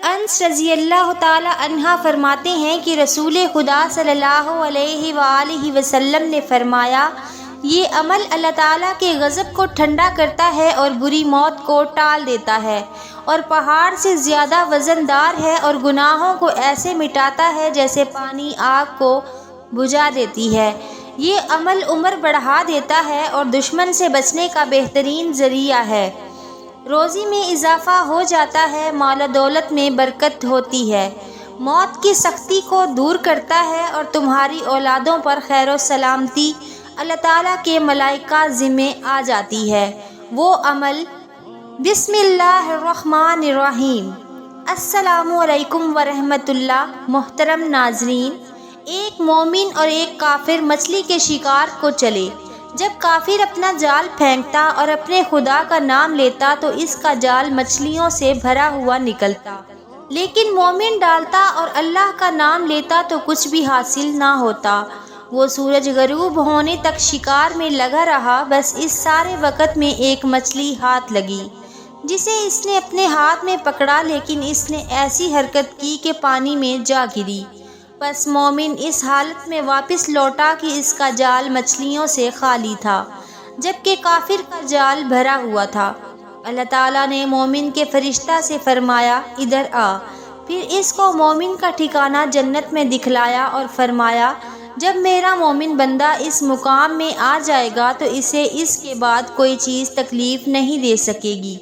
انس رضی اللہ تعالی عنہ فرماتے ہیں کہ رسول خدا صلی اللہ علیہ وآلہ وسلم نے فرمایا، یہ عمل اللہ تعالیٰ کے غضب کو ٹھنڈا کرتا ہے اور بری موت کو ٹال دیتا ہے، اور پہاڑ سے زیادہ وزن دار ہے، اور گناہوں کو ایسے مٹاتا ہے جیسے پانی آگ کو بجھا دیتی ہے۔ یہ عمل عمر بڑھا دیتا ہے اور دشمن سے بچنے کا بہترین ذریعہ ہے۔ روزی میں اضافہ ہو جاتا ہے، مال و دولت میں برکت ہوتی ہے، موت کی سختی کو دور کرتا ہے، اور تمہاری اولادوں پر خیر و سلامتی اللہ تعالیٰ کے ملائکہ ذمے آ جاتی ہے۔ وہ عمل۔ بسم اللہ الرحمن الرحیم۔ السلام علیکم ورحمۃ اللہ۔ محترم ناظرین، ایک مومن اور ایک کافر مچھلی کے شکار کو چلے۔ جب کافر اپنا جال پھینکتا اور اپنے خدا کا نام لیتا تو اس کا جال مچھلیوں سے بھرا ہوا نکلتا، لیکن مومن ڈالتا اور اللہ کا نام لیتا تو کچھ بھی حاصل نہ ہوتا۔ وہ سورج غروب ہونے تک شکار میں لگا رہا، بس اس سارے وقت میں ایک مچھلی ہاتھ لگی جسے اس نے اپنے ہاتھ میں پکڑا، لیکن اس نے ایسی حرکت کی کہ پانی میں جا گری۔ پس مومن اس حالت میں واپس لوٹا کہ اس کا جال مچھلیوں سے خالی تھا، جبکہ کافر کا جال بھرا ہوا تھا۔ اللہ تعالیٰ نے مومن کے فرشتہ سے فرمایا، ادھر آ۔ پھر اس کو مومن کا ٹھکانہ جنت میں دکھلایا اور فرمایا، جب میرا مومن بندہ اس مقام میں آ جائے گا تو اسے اس کے بعد کوئی چیز تکلیف نہیں دے سکے گی۔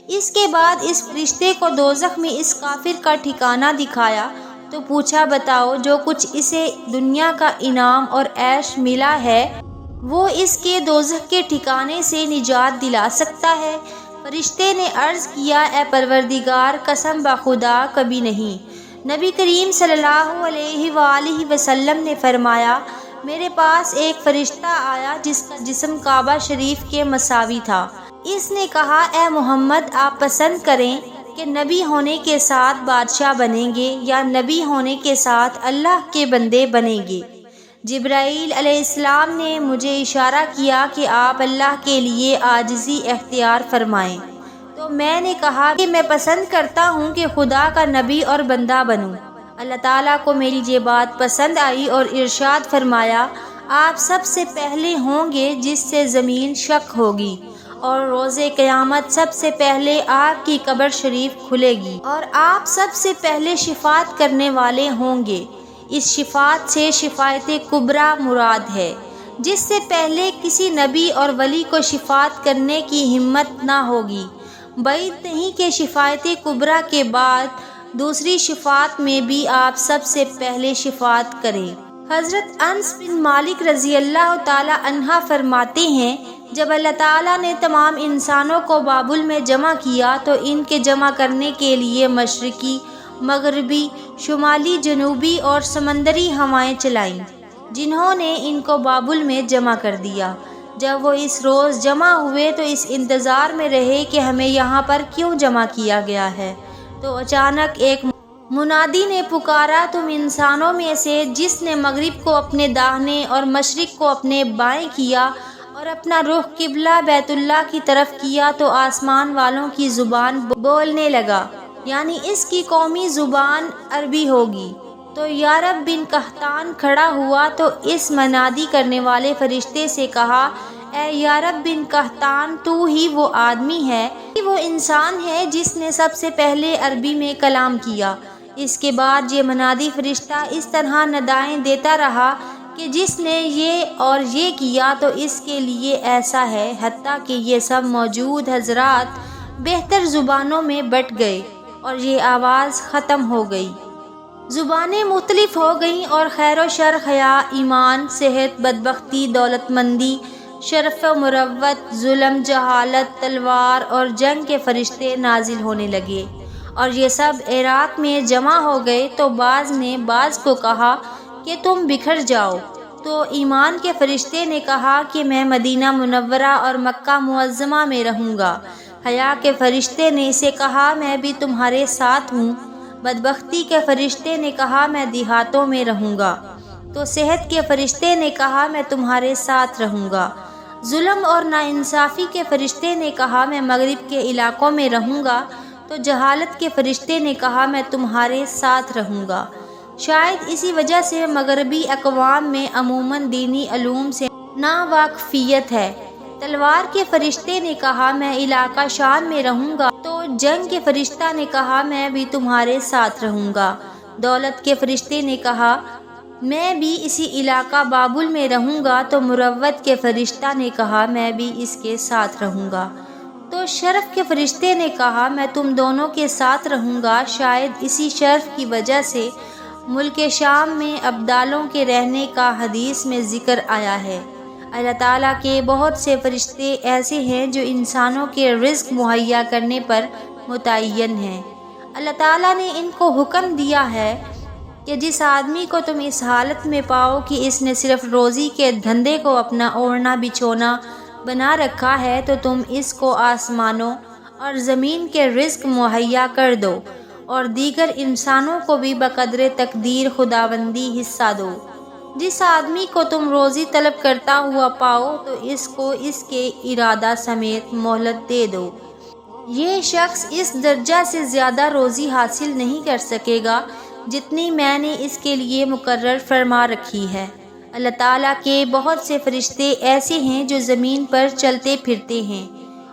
اس کے بعد اس فرشتے کو دوزخ میں اس کافر کا ٹھکانہ دکھایا تو پوچھا، بتاؤ جو کچھ اسے دنیا کا انعام اور عیش ملا ہے وہ اس کے دوزخ کے ٹھکانے سے نجات دلا سکتا ہے؟ فرشتے نے عرض کیا، اے پروردگار، قسم بخدا کبھی نہیں۔ نبی کریم صلی اللہ علیہ وآلہ وسلم نے فرمایا، میرے پاس ایک فرشتہ آیا جس کا جسم کعبہ شریف کے مساوی تھا۔ اس نے کہا، اے محمد، آپ پسند کریں کہ نبی ہونے کے ساتھ بادشاہ بنیں گے یا نبی ہونے کے ساتھ اللہ کے بندے بنیں گے؟ جبرائیل علیہ السلام نے مجھے اشارہ کیا کہ آپ اللہ کے لیے عاجزی اختیار فرمائیں، تو میں نے کہا کہ میں پسند کرتا ہوں کہ خدا کا نبی اور بندہ بنوں۔ اللہ تعالیٰ کو میری یہ بات پسند آئی اور ارشاد فرمایا، آپ سب سے پہلے ہوں گے جس سے زمین شق ہوگی، اور روز قیامت سب سے پہلے آپ کی قبر شریف کھلے گی، اور آپ سب سے پہلے شفاعت کرنے والے ہوں گے۔ اس شفاعت سے شفاعت کبریٰ مراد ہے، جس سے پہلے کسی نبی اور ولی کو شفاعت کرنے کی ہمت نہ ہوگی۔ بعید نہیں کہ شفاعت کبریٰ کے بعد دوسری شفاعت میں بھی آپ سب سے پہلے شفاعت کریں۔ حضرت انس بن مالک رضی اللہ تعالی عنہ فرماتے ہیں، جب اللہ تعالیٰ نے تمام انسانوں کو بابل میں جمع کیا تو ان کے جمع کرنے کے لیے مشرقی، مغربی، شمالی، جنوبی اور سمندری ہوائیں چلائیں، جنہوں نے ان کو بابل میں جمع کر دیا۔ جب وہ اس روز جمع ہوئے تو اس انتظار میں رہے کہ ہمیں یہاں پر کیوں جمع کیا گیا ہے، تو اچانک ایک منادی نے پکارا، تم انسانوں میں سے جس نے مغرب کو اپنے داہنے اور مشرق کو اپنے بائیں کیا اور اپنا رخ قبلہ بیت اللہ کی طرف کیا تو آسمان والوں کی زبان بولنے لگا، یعنی اس کی قومی زبان عربی ہوگی۔ تو یارب بن قحطان کھڑا ہوا تو اس منادی کرنے والے فرشتے سے کہا، اے یارب بن قحطان، تو ہی وہ آدمی ہے، وہ انسان ہے جس نے سب سے پہلے عربی میں کلام کیا۔ اس کے بعد یہ منادی فرشتہ اس طرح ندائیں دیتا رہا کہ جس نے یہ اور یہ کیا تو اس کے لیے ایسا ہے، حتیٰ کہ یہ سب موجود حضرات بہتر زبانوں میں بٹ گئے اور یہ آواز ختم ہو گئی۔ زبانیں مختلف ہو گئیں اور خیر و شر، حیا، ایمان، صحت، بدبختی، دولت مندی، شرف و مروت، ظلم، جہالت، تلوار اور جنگ کے فرشتے نازل ہونے لگے، اور یہ سب عراق میں جمع ہو گئے۔ تو بعض نے بعض کو کہا کہ تم بکھر جاؤ، تو ایمان کے فرشتے نے کہا کہ میں مدینہ منورہ اور مکہ معظمہ میں رہوں گا۔ حیا کے فرشتے نے اسے کہا، میں بھی تمہارے ساتھ ہوں۔ بدبختی کے فرشتے نے کہا، میں دیہاتوں میں رہوں گا۔ تو صحت کے فرشتے نے کہا، میں تمہارے ساتھ رہوں گا۔ ظلم اور ناانصافی کے فرشتے نے کہا، میں مغرب کے علاقوں میں رہوں گا۔ تو جہالت کے فرشتے نے کہا میں تمہارے ساتھ رہوں گا۔ شاید اسی وجہ سے مغربی اقوام میں عموماً دینی علوم سے ناواقفیت ہے۔ تلوار کے فرشتے نے کہا میں علاقہ شام میں رہوں گا، تو جنگ کے فرشتہ نے کہا میں بھی تمہارے ساتھ رہوں گا۔ دولت کے فرشتے نے کہا میں بھی اسی علاقہ بابل میں رہوں گا، تو مروت کے فرشتہ نے کہا میں بھی اس کے ساتھ رہوں گا۔ تو شرف کے فرشتے نے کہا میں تم دونوں کے ساتھ رہوں گا۔ شاید اسی شرف کی وجہ سے ملک شام میں ابدالوں کے رہنے کا حدیث میں ذکر آیا ہے۔ اللہ تعالیٰ کے بہت سے فرشتے ایسے ہیں جو انسانوں کے رزق مہیا کرنے پر متعین ہیں۔ اللہ تعالیٰ نے ان کو حکم دیا ہے کہ جس آدمی کو تم اس حالت میں پاؤ کہ اس نے صرف روزی کے دھندے کو اپنا اوڑھنا بچھونا بنا رکھا ہے، تو تم اس کو آسمانوں اور زمین کے رزق مہیا کر دو، اور دیگر انسانوں کو بھی بقدر تقدیر خداوندی حصہ دو۔ جس آدمی کو تم روزی طلب کرتا ہوا پاؤ، تو اس کو اس کے ارادہ سمیت مہلت دے دو۔ یہ شخص اس درجہ سے زیادہ روزی حاصل نہیں کر سکے گا جتنی میں نے اس کے لیے مقرر فرما رکھی ہے۔ اللہ تعالیٰ کے بہت سے فرشتے ایسے ہیں جو زمین پر چلتے پھرتے ہیں،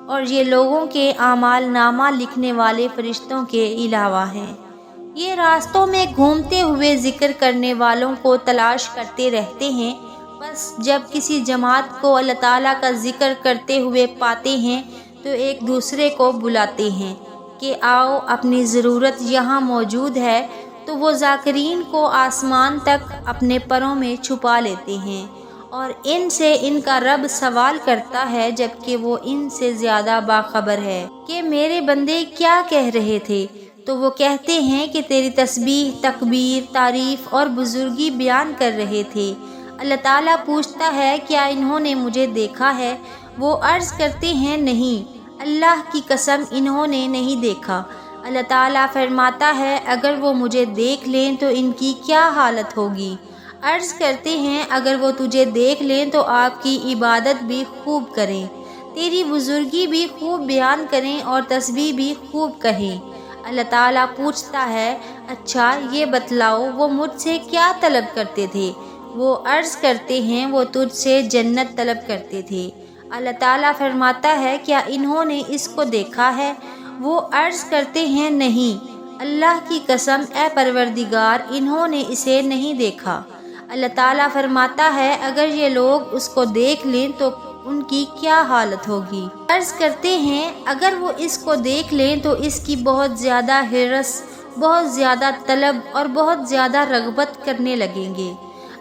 اور یہ لوگوں کے اعمال نامہ لکھنے والے فرشتوں کے علاوہ ہیں۔ یہ راستوں میں گھومتے ہوئے ذکر کرنے والوں کو تلاش کرتے رہتے ہیں، بس جب کسی جماعت کو اللہ تعالیٰ کا ذکر کرتے ہوئے پاتے ہیں تو ایک دوسرے کو بلاتے ہیں کہ آؤ اپنی ضرورت یہاں موجود ہے، تو وہ ذاکرین کو آسمان تک اپنے پروں میں چھپا لیتے ہیں، اور ان سے ان کا رب سوال کرتا ہے جبکہ وہ ان سے زیادہ باخبر ہے کہ میرے بندے کیا کہہ رہے تھے، تو وہ کہتے ہیں کہ تیری تسبیح، تکبیر، تعریف اور بزرگی بیان کر رہے تھے۔ اللہ تعالیٰ پوچھتا ہے کیا انہوں نے مجھے دیکھا ہے؟ وہ عرض کرتے ہیں نہیں، اللہ کی قسم انہوں نے نہیں دیکھا۔ اللہ تعالیٰ فرماتا ہے اگر وہ مجھے دیکھ لیں تو ان کی کیا حالت ہوگی؟ عرض کرتے ہیں اگر وہ تجھے دیکھ لیں تو آپ کی عبادت بھی خوب کریں، تیری بزرگی بھی خوب بیان کریں اور تسبیح بھی خوب کہیں۔ اللہ تعالیٰ پوچھتا ہے اچھا یہ بتلاؤ وہ مجھ سے کیا طلب کرتے تھے؟ وہ عرض کرتے ہیں وہ تجھ سے جنت طلب کرتے تھے۔ اللہ تعالیٰ فرماتا ہے کیا انہوں نے اس کو دیکھا ہے؟ وہ عرض کرتے ہیں نہیں، اللہ کی قسم اے پروردگار انہوں نے اسے نہیں دیکھا۔ اللہ تعالیٰ فرماتا ہے اگر یہ لوگ اس کو دیکھ لیں تو ان کی کیا حالت ہوگی؟ عرض کرتے ہیں اگر وہ اس کو دیکھ لیں تو اس کی بہت زیادہ حرص، بہت زیادہ طلب اور بہت زیادہ رغبت کرنے لگیں گے۔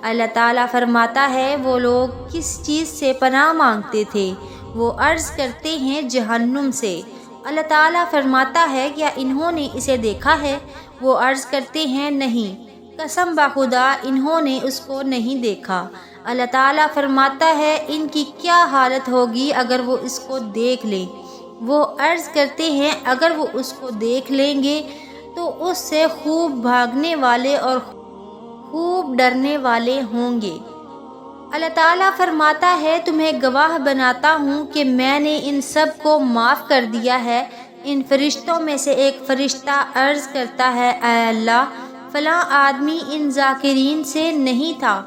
اللہ تعالیٰ فرماتا ہے وہ لوگ کس چیز سے پناہ مانگتے تھے؟ وہ عرض کرتے ہیں جہنم سے۔ اللہ تعالیٰ فرماتا ہے کیا انہوں نے اسے دیکھا ہے؟ وہ عرض کرتے ہیں نہیں، قسم بخدا انہوں نے اس کو نہیں دیکھا۔ اللہ تعالیٰ فرماتا ہے ان کی کیا حالت ہوگی اگر وہ اس کو دیکھ لیں؟ وہ عرض کرتے ہیں اگر وہ اس کو دیکھ لیں گے تو اس سے خوب بھاگنے والے اور خوب ڈرنے والے ہوں گے۔ اللہ تعالیٰ فرماتا ہے تمہیں گواہ بناتا ہوں کہ میں نے ان سب کو معاف کر دیا ہے۔ ان فرشتوں میں سے ایک فرشتہ عرض کرتا ہے اے اللہ فلاں آدمی ان ذاکرین سے نہیں تھا،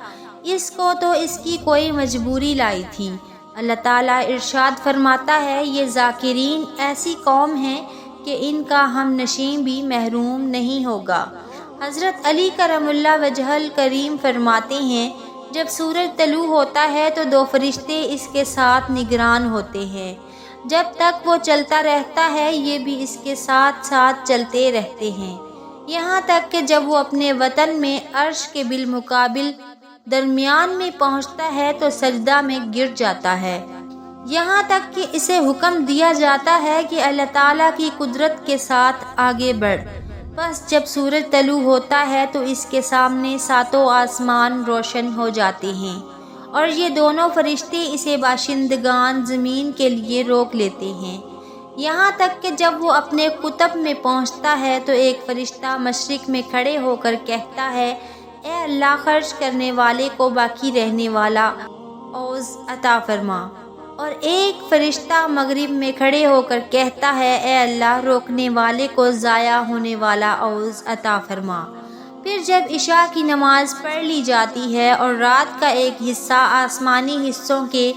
اس کو تو اس کی کوئی مجبوری لائی تھی۔ اللہ تعالیٰ ارشاد فرماتا ہے یہ ذاکرین ایسی قوم ہیں کہ ان کا ہم نشین بھی محروم نہیں ہوگا۔ حضرت علی کرم اللہ وجہہ الکریم فرماتے ہیں جب سورج طلوع ہوتا ہے تو دو فرشتے اس کے ساتھ نگران ہوتے ہیں، جب تک وہ چلتا رہتا ہے یہ بھی اس کے ساتھ ساتھ چلتے رہتے ہیں، یہاں تک کہ جب وہ اپنے وطن میں عرش کے بالمقابل درمیان میں پہنچتا ہے تو سجدہ میں گر جاتا ہے، یہاں تک کہ اسے حکم دیا جاتا ہے کہ اللہ تعالیٰ کی قدرت کے ساتھ آگے بڑھ۔ بس جب سورج طلوع ہوتا ہے تو اس کے سامنے ساتوں آسمان روشن ہو جاتے ہیں، اور یہ دونوں فرشتے اسے باشندگان زمین کے لیے روک لیتے ہیں، یہاں تک کہ جب وہ اپنے قطب میں پہنچتا ہے تو ایک فرشتہ مشرق میں کھڑے ہو کر کہتا ہے اے اللہ خرچ کرنے والے کو باقی رہنے والا عوض عطا فرما۔ اور ایک فرشتہ مغرب میں کھڑے ہو کر کہتا ہے اے اللہ روکنے والے کو ضائع ہونے والا عوض عطا فرما۔ پھر جب عشاء کی نماز پڑھ لی جاتی ہے اور رات کا ایک حصہ آسمانی حصوں کے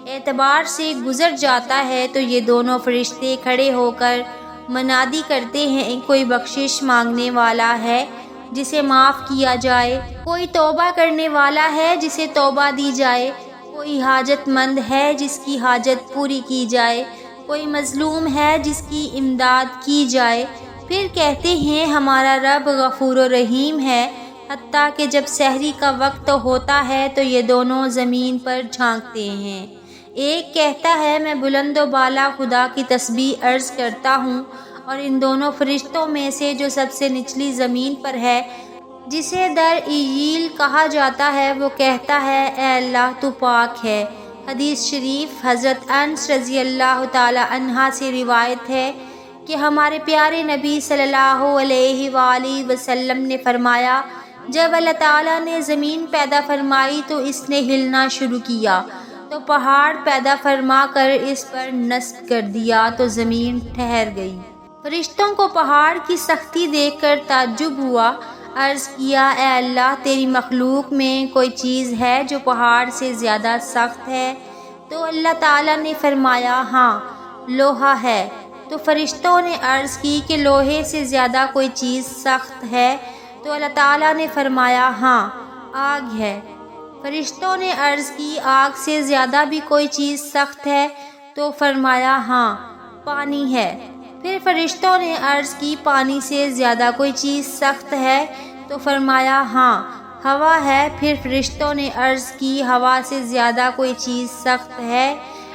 اعتبار سے گزر جاتا ہے تو یہ دونوں فرشتے کھڑے ہو کر منادی کرتے ہیں کوئی بخشش مانگنے والا ہے جسے معاف کیا جائے، کوئی توبہ کرنے والا ہے جسے توبہ دی جائے، کوئی حاجت مند ہے جس کی حاجت پوری کی جائے، کوئی مظلوم ہے جس کی امداد کی جائے۔ پھر کہتے ہیں ہمارا رب غفور و رحیم ہے، حتیٰ کہ جب سحری کا وقت ہوتا ہے تو یہ دونوں زمین پر جھانکتے ہیں۔ ایک کہتا ہے میں بلند و بالا خدا کی تسبیح عرض کرتا ہوں، اور ان دونوں فرشتوں میں سے جو سب سے نچلی زمین پر ہے جسے در ایل کہا جاتا ہے وہ کہتا ہے اے اللہ تو پاک ہے۔ حدیث شریف حضرت انس رضی اللہ تعالی عنہ سے روایت ہے کہ ہمارے پیارے نبی صلی اللہ علیہ وآلہ وسلم نے فرمایا جب اللہ تعالیٰ نے زمین پیدا فرمائی تو اس نے ہلنا شروع کیا تو پہاڑ پیدا فرما کر اس پر نصب کر دیا تو زمین ٹھہر گئی۔ فرشتوں کو پہاڑ کی سختی دیکھ کر تعجب ہوا، عرض کیا اے اللہ تیری مخلوق میں کوئی چیز ہے جو پہاڑ سے زیادہ سخت ہے؟ تو اللہ تعالیٰ نے فرمایا ہاں لوہا ہے۔ تو فرشتوں نے عرض کی کہ لوہے سے زیادہ کوئی چیز سخت ہے؟ تو اللہ تعالیٰ نے فرمایا ہاں آگ ہے۔ فرشتوں نے عرض کی آگ سے زیادہ بھی کوئی چیز سخت ہے؟ تو فرمایا ہاں پانی ہے۔ پھر فرشتوں نے عرض کی پانی سے زیادہ کوئی چیز سخت ہے؟ تو فرمایا ہاں ہوا ہے۔ پھر فرشتوں نے عرض کی ہوا سے زیادہ کوئی چیز سخت ہے؟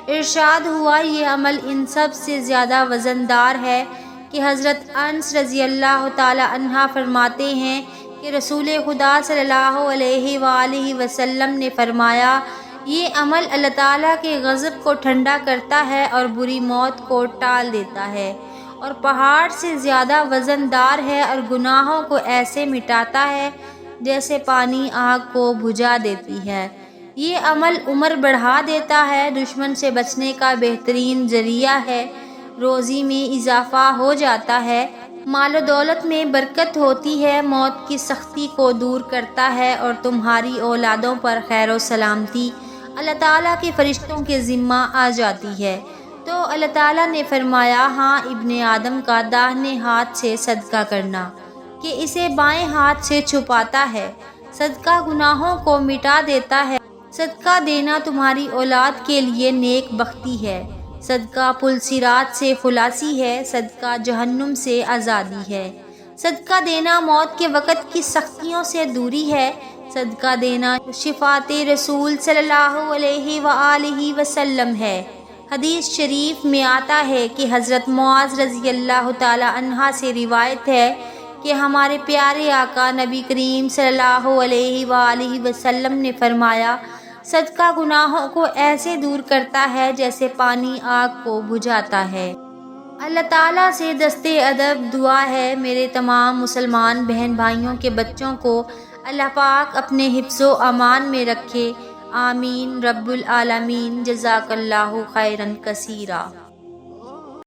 ارشاد ہوا یہ عمل ان سب سے زیادہ وزندار ہے کہ حضرت انس رضی اللہ تعالی عنہ فرماتے ہیں کہ رسول خدا صلی اللہ علیہ وآلہ وسلم نے فرمایا یہ عمل اللہ تعالیٰ کے غضب کو ٹھنڈا کرتا ہے اور بری موت کو ٹال دیتا ہے، اور پہاڑ سے زیادہ وزندار ہے اور گناہوں کو ایسے مٹاتا ہے جیسے پانی آگ کو بجھا دیتی ہے۔ یہ عمل عمر بڑھا دیتا ہے، دشمن سے بچنے کا بہترین ذریعہ ہے، روزی میں اضافہ ہو جاتا ہے، مال و دولت میں برکت ہوتی ہے، موت کی سختی کو دور کرتا ہے اور تمہاری اولادوں پر خیر و سلامتی اللہ تعالیٰ کے فرشتوں کے ذمہ آ جاتی ہے۔ تو اللہ تعالیٰ نے فرمایا ہاں ابن آدم کا داہنے ہاتھ سے صدقہ کرنا کہ اسے بائیں ہاتھ سے چھپاتا ہے، صدقہ گناہوں کو مٹا دیتا ہے، صدقہ دینا تمہاری اولاد کے لیے نیک بختی ہے، صدقہ پل صراط سے خلاصی ہے، صدقہ جہنم سے آزادی ہے، صدقہ دینا موت کے وقت کی سختیوں سے دوری ہے، صدقہ دینا شفاعت رسول صلی اللہ علیہ وآلہ وسلم ہے۔ حدیث شریف میں آتا ہے کہ حضرت معاذ رضی اللہ تعالی عنہ سے روایت ہے کہ ہمارے پیارے آقا نبی کریم صلی اللہ علیہ وآلہ وسلم نے فرمایا صدقہ گناہوں کو ایسے دور کرتا ہے جیسے پانی آگ کو بجھاتا ہے۔ اللہ تعالیٰ سے دستے ادب دعا ہے میرے تمام مسلمان بہن بھائیوں کے بچوں کو اللہ پاک اپنے حفظ و امان میں رکھے، آمین رب العالمین، جزاک اللہ خیرا کثیرا۔